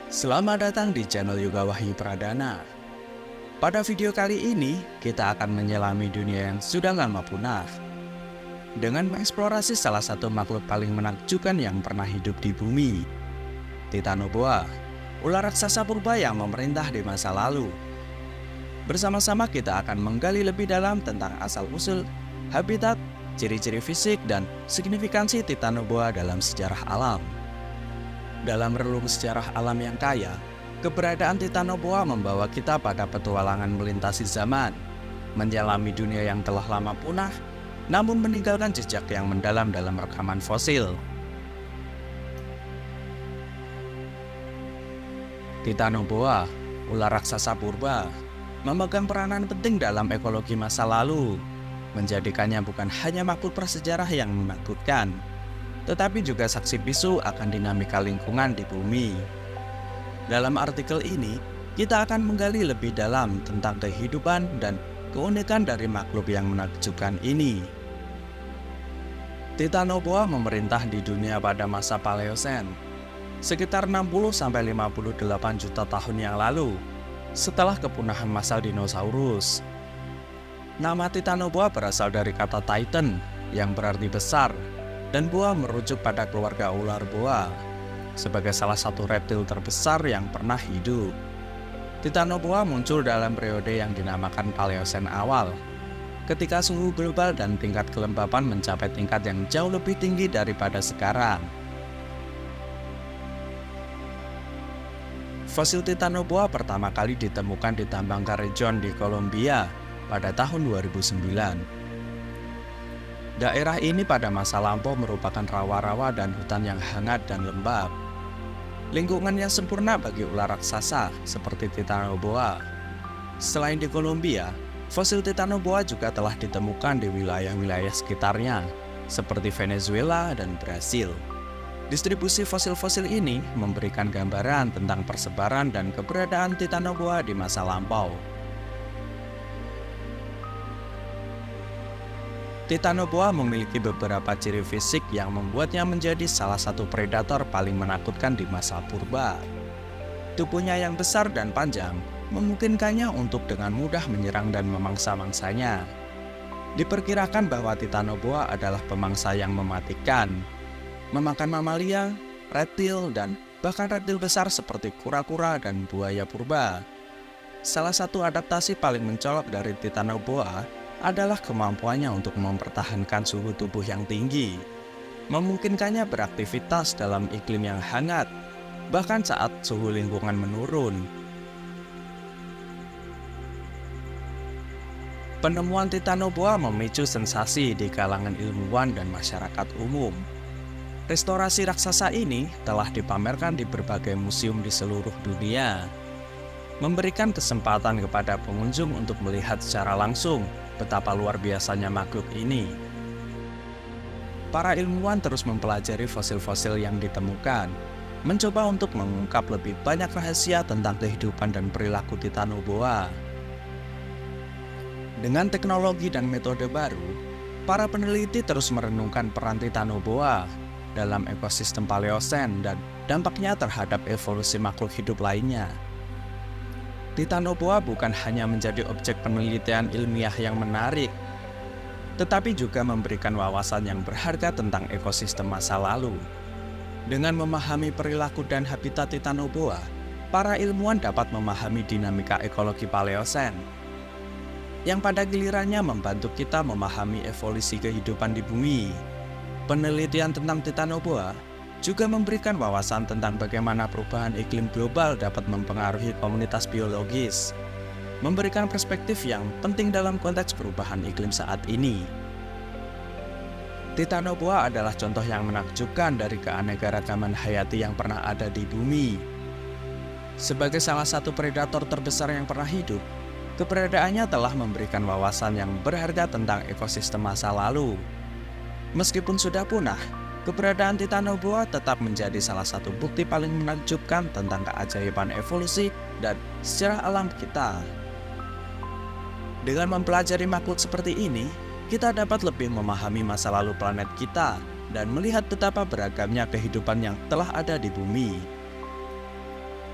Selamat datang di channel Yoga Wahyu Pradana. Pada video kali ini, kita akan menyelami dunia yang sudah lama punah dengan mengeksplorasi salah satu makhluk paling menakjubkan yang pernah hidup di bumi, Titanoboa, ular raksasa purba yang memerintah di masa lalu. Bersama-sama kita akan menggali lebih dalam tentang asal-usul, habitat, ciri-ciri fisik, dan signifikansi Titanoboa dalam sejarah alam. Dalam relung sejarah alam yang kaya, keberadaan Titanoboa membawa kita pada petualangan melintasi zaman, menyelami dunia yang telah lama punah, namun meninggalkan jejak yang mendalam dalam rekaman fosil. Titanoboa, ular raksasa purba, memegang peranan penting dalam ekologi masa lalu, menjadikannya bukan hanya makhluk prasejarah yang menakutkan, tetapi juga saksi bisu akan dinamika lingkungan di bumi. Dalam artikel ini, kita akan menggali lebih dalam tentang kehidupan dan keunikan dari makhluk yang menakjubkan ini. Titanoboa memerintah di dunia pada masa Paleosen, sekitar 60-58 juta tahun yang lalu, setelah kepunahan massal dinosaurus. Nama Titanoboa berasal dari kata Titan, yang berarti besar, dan boa merujuk pada keluarga ular boa sebagai salah satu reptil terbesar yang pernah hidup. Titanoboa muncul dalam periode yang dinamakan Paleosen awal, ketika suhu global dan tingkat kelembapan mencapai tingkat yang jauh lebih tinggi daripada sekarang. Fosil Titanoboa pertama kali ditemukan di tambang Carreño di Kolombia pada tahun 2009. Daerah ini pada masa lampau merupakan rawa-rawa dan hutan yang hangat dan lembab. Lingkungan yang sempurna bagi ular raksasa seperti Titanoboa. Selain di Kolombia, fosil Titanoboa juga telah ditemukan di wilayah-wilayah sekitarnya, seperti Venezuela dan Brasil. Distribusi fosil-fosil ini memberikan gambaran tentang persebaran dan keberadaan Titanoboa di masa lampau. Titanoboa memiliki beberapa ciri fisik yang membuatnya menjadi salah satu predator paling menakutkan di masa purba. Tubuhnya yang besar dan panjang memungkinkannya untuk dengan mudah menyerang dan memangsa mangsanya. Diperkirakan bahwa Titanoboa adalah pemangsa yang mematikan, memakan mamalia, reptil, dan bahkan reptil besar seperti kura-kura dan buaya purba. Salah satu adaptasi paling mencolok dari Titanoboa adalah kemampuannya untuk mempertahankan suhu tubuh yang tinggi, memungkinkannya beraktivitas dalam iklim yang hangat, bahkan saat suhu lingkungan menurun. Penemuan Titanoboa memicu sensasi di kalangan ilmuwan dan masyarakat umum. Restorasi raksasa ini telah dipamerkan di berbagai museum di seluruh dunia, memberikan kesempatan kepada pengunjung untuk melihat secara langsung betapa luar biasanya makhluk ini. Para ilmuwan terus mempelajari fosil-fosil yang ditemukan, mencoba untuk mengungkap lebih banyak rahasia tentang kehidupan dan perilaku Titanoboa. Dengan teknologi dan metode baru, para peneliti terus merenungkan peran Titanoboa dalam ekosistem Paleosen dan dampaknya terhadap evolusi makhluk hidup lainnya. Titanoboa bukan hanya menjadi objek penelitian ilmiah yang menarik, tetapi juga memberikan wawasan yang berharga tentang ekosistem masa lalu. Dengan memahami perilaku dan habitat Titanoboa, para ilmuwan dapat memahami dinamika ekologi Paleosen, yang pada gilirannya membantu kita memahami evolusi kehidupan di bumi. Penelitian tentang Titanoboa juga memberikan wawasan tentang bagaimana perubahan iklim global dapat mempengaruhi komunitas biologis, memberikan perspektif yang penting dalam konteks perubahan iklim saat ini. Titanoboa adalah contoh yang menakjubkan dari keanekaragaman hayati yang pernah ada di bumi. Sebagai salah satu predator terbesar yang pernah hidup, keberadaannya telah memberikan wawasan yang berharga tentang ekosistem masa lalu. Meskipun sudah punah, keberadaan Titanoboa tetap menjadi salah satu bukti paling menakjubkan tentang keajaiban evolusi dan sejarah alam kita. Dengan mempelajari makhluk seperti ini, kita dapat lebih memahami masa lalu planet kita dan melihat betapa beragamnya kehidupan yang telah ada di bumi.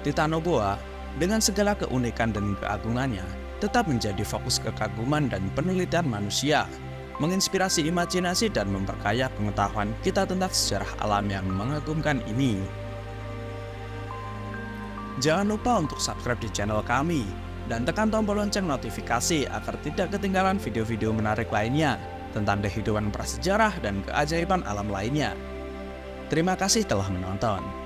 Titanoboa, dengan segala keunikan dan keagungannya, tetap menjadi fokus kekaguman dan penelitian manusia, menginspirasi imajinasi dan memperkaya pengetahuan kita tentang sejarah alam yang mengagumkan ini. Jangan lupa untuk subscribe di channel kami, dan tekan tombol lonceng notifikasi agar tidak ketinggalan video-video menarik lainnya tentang kehidupan prasejarah dan keajaiban alam lainnya. Terima kasih telah menonton.